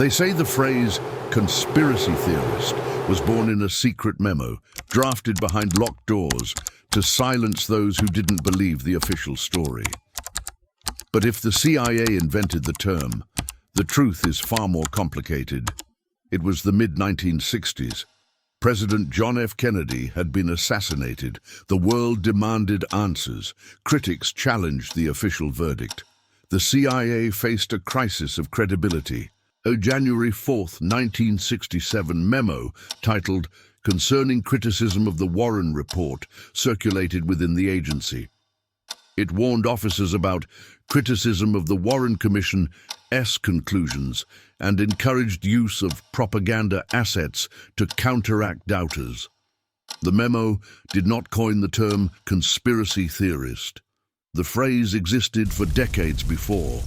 They say the phrase conspiracy theorist was born in a secret memo, drafted behind locked doors to silence those who didn't believe the official story. But if the CIA invented the term, the truth is far more complicated. It was the mid-1960s. President John F. Kennedy had been assassinated. The world demanded answers. Critics challenged the official verdict. The CIA faced a crisis of credibility. A January 4, 1967 memo titled "Concerning Criticism of the Warren Report" circulated within the agency. It warned officers about criticism of the Warren Commission's conclusions and encouraged use of propaganda assets to counteract doubters. The memo did not coin the term conspiracy theorist. The phrase existed for decades before.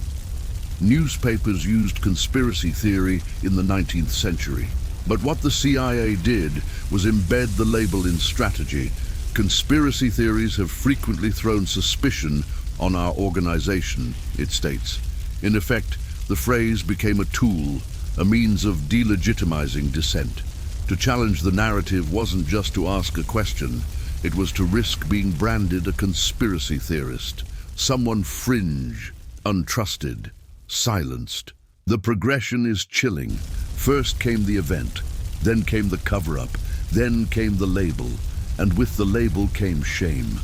Newspapers used conspiracy theory in the 19th century. But what the CIA did was embed the label in strategy. Conspiracy theories have frequently thrown suspicion on our organization, it states. In effect, the phrase became a tool, a means of delegitimizing dissent. To challenge the narrative wasn't just to ask a question, it was to risk being branded a conspiracy theorist, someone fringe, untrusted, silenced. The progression is chilling. First came the event, then came the cover-up, then came the label, and with the label came shame.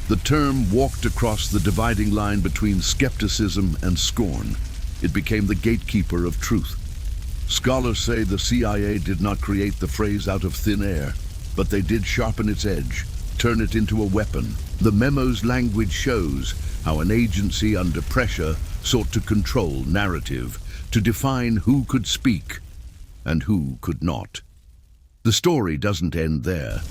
The term walked across the dividing line between skepticism and scorn. It became the gatekeeper of truth. Scholars say the CIA did not create the phrase out of thin air, but they did sharpen its edge, turn it into a weapon. The memo's language shows how an agency under pressure sought to control narrative, to define who could speak and who could not. The story doesn't end there.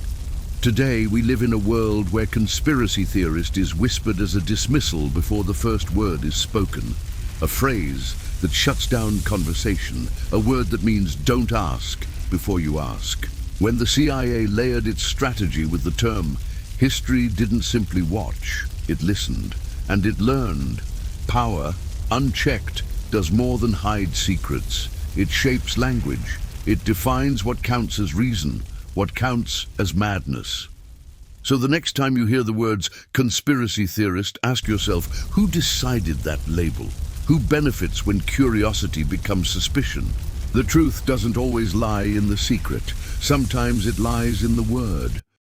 Today, we live in a world where conspiracy theorist is whispered as a dismissal before the first word is spoken. A phrase that shuts down conversation, a word that means don't ask before you ask. When the CIA layered its strategy with the term, history didn't simply watch, it listened, and it learned. Power, unchecked, does more than hide secrets. It shapes language. It defines what counts as reason, what counts as madness. So the next time you hear the words conspiracy theorist, ask yourself, who decided that label? Who benefits when curiosity becomes suspicion? The truth doesn't always lie in the secret. Sometimes it lies in the word.